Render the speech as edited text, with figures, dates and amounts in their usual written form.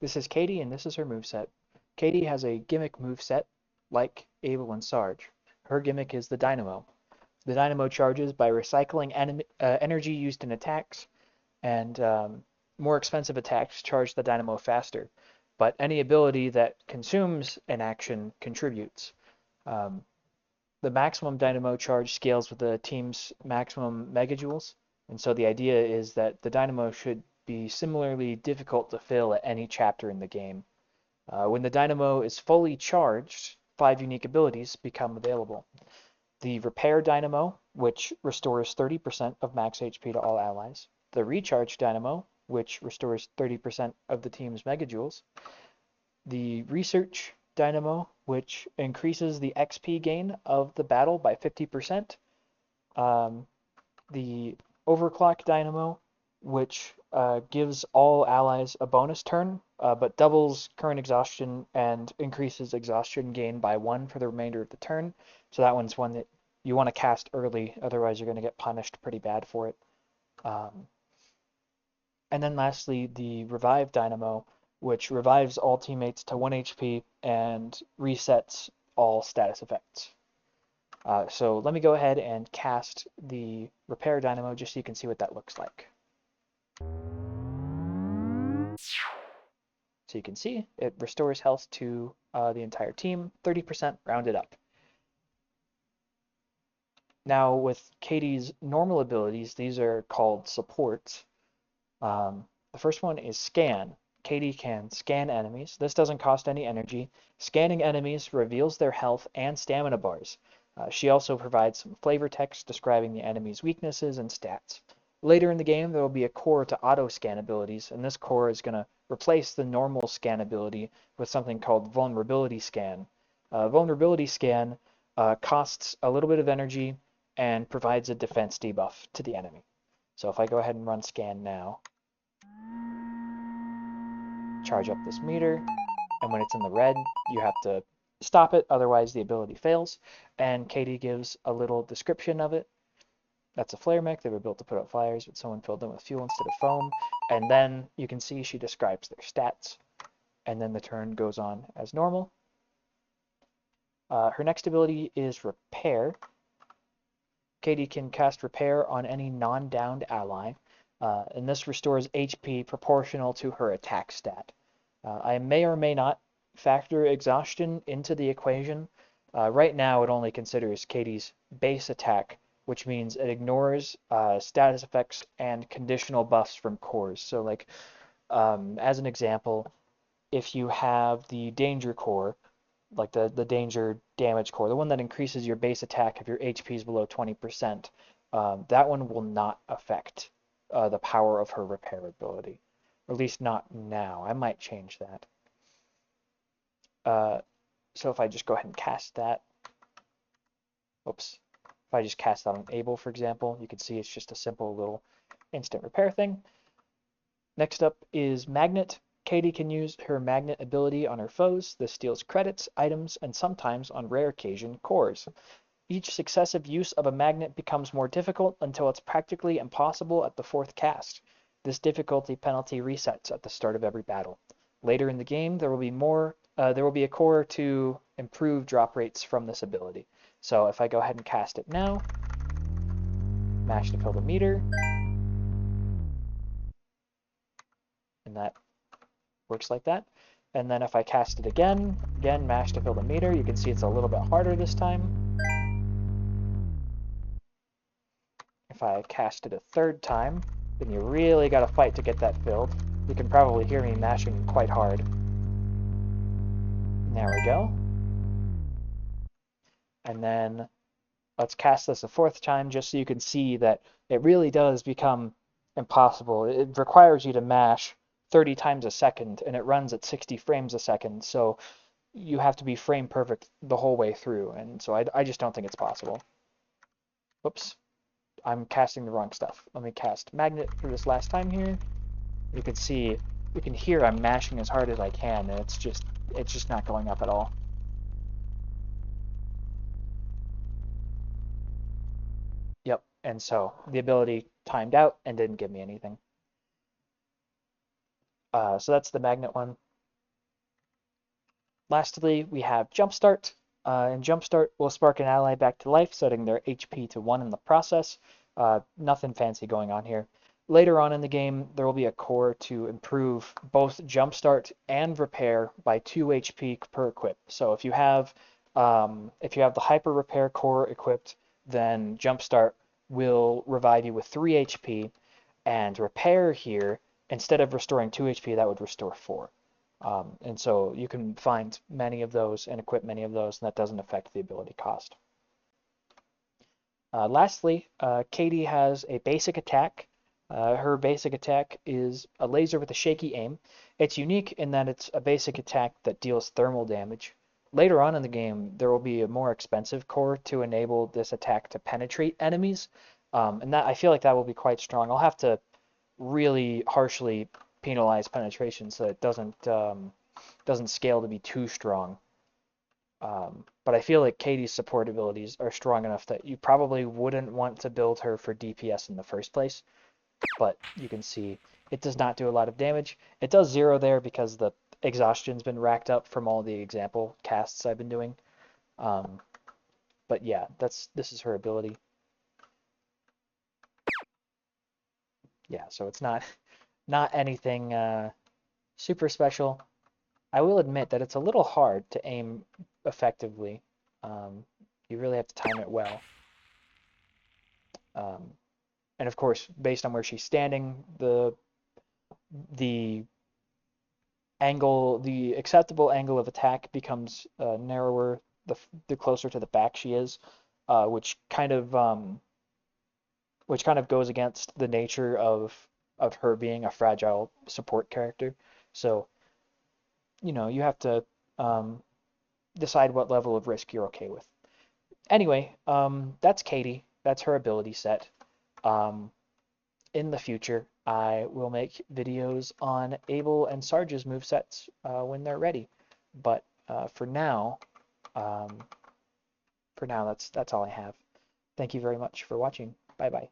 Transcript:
This is Katie, and this is her moveset. Katie has a gimmick moveset like Abel and Sarge. Her gimmick is the Dynamo. The Dynamo charges by recycling energy used in attacks, and more expensive attacks charge the Dynamo faster. But any ability that consumes an action contributes. Um, the maximum Dynamo charge scales with the team's maximum megajoules, and so the idea is that the Dynamo should be similarly difficult to fill at any chapter in the game. When the Dynamo is fully charged, 5 unique abilities become available. The Repair Dynamo, which restores 30% of max HP to all allies. The Recharge Dynamo, which restores 30% of the team's megajoules. The Research Dynamo, which increases the XP gain of the battle by 50%. The Overclock Dynamo, which gives all allies a bonus turn, but doubles current exhaustion and increases exhaustion gain by 1 for the remainder of the turn. So that one's one that you want to cast early, otherwise you're going to get punished pretty bad for it. And then lastly, the Revive Dynamo, which revives all teammates to 1 HP and resets all status effects. So let me go ahead and cast the Repair Dynamo just so you can see what that looks like. So you can see it restores health to the entire team, 30% rounded up. Now with Katie's normal abilities, these are called supports. The first one is Scan. Katie can scan enemies. This doesn't cost any energy. Scanning enemies reveals their health and stamina bars. She also provides some flavor text describing the enemy's weaknesses and stats. Later in the game, there will be a core to auto-scan abilities, and this core is going to replace the normal scan ability with something called Vulnerability Scan. Vulnerability Scan costs a little bit of energy and provides a defense debuff to the enemy. So if I go ahead and run scan now, charge up this meter, and when it's in the red, you have to stop it, otherwise the ability fails. And Katie gives a little description of it. That's a flare mech. They were built to put out fires, but someone filled them with fuel instead of foam. And then you can see she describes their stats. And then the turn goes on as normal. Her next ability is Repair. Katie can cast Repair on any non-downed ally, and this restores HP proportional to her attack stat. I may or may not factor exhaustion into the equation. Right now, it only considers Katie's base attack, which means it ignores status effects and conditional buffs from cores. So, like, as an example, if you have the Danger Core, like the danger damage core, the one that increases your base attack if your HP is below 20%, that one will not affect the power of her repair ability. Or at least not now. I might change that. So if I just go ahead and cast that, oops, if I just cast that on Abel, for example, you can see it's just a simple little instant repair thing. Next up is Magnet. Katie can use her magnet ability on her foes. This steals credits, items, and sometimes, on rare occasion, cores. Each successive use of a magnet becomes more difficult until it's practically impossible at the 4th cast. This difficulty penalty resets at the start of every battle. Later in the game, there will be a core to improve drop rates from this ability. So if I go ahead and cast it now, mash to fill the meter, and that works like that. And then if I cast it again, mash to fill the meter, you can see it's a little bit harder this time. If I cast it a 3rd time, then you really got to fight to get that filled. You can probably hear me mashing quite hard. There we go. And then let's cast this a 4th time just so you can see that it really does become impossible. It requires you to mash 30 times a second, and it runs at 60 frames a second, so you have to be frame perfect the whole way through, and so I just don't think it's possible. Whoops, I'm casting the wrong stuff. Let me cast Magnet for this last time here. You can hear I'm mashing as hard as I can, and it's just not going up at all. Yep, and so the ability timed out and didn't give me anything. So that's the Magnet one. Lastly, we have Jumpstart, and Jumpstart will spark an ally back to life, setting their HP to 1 in the process. Nothing fancy going on here. Later on in the game, there will be a core to improve both Jumpstart and Repair by 2 HP per equip. So if you have the Hyper Repair core equipped, then Jumpstart will revive you with 3 HP, and Repair here, instead of restoring 2 HP, that would restore 4. And so you can find many of those and equip many of those, and that doesn't affect the ability cost. Lastly, Katie has a basic attack. Her basic attack is a laser with a shaky aim. It's unique in that it's a basic attack that deals thermal damage. Later on in the game, there will be a more expensive core to enable this attack to penetrate enemies, and that I feel like that will be quite strong. I'll have to really harshly penalize penetration so it doesn't scale to be too strong. But I feel like Katie's support abilities are strong enough that you probably wouldn't want to build her for DPS in the first place. But you can see it does not do a lot of damage. It does 0 there because the exhaustion's been racked up from all the example casts I've been doing. But yeah, this is her ability. Yeah, so it's not anything super special. I will admit that it's a little hard to aim effectively. You really have to time it well. Um, and of course, based on where she's standing, the the acceptable angle of attack becomes narrower the closer to the back she is, which kind of goes against the nature of her being a fragile support character. So you have to um, decide what level of risk you're okay with. Anyway, that's Katie. That's her ability set. Um, in the future, I will make videos on Abel and Sarge's movesets when they're ready. But um, for now, that's all I have. Thank you very much for watching. Bye bye.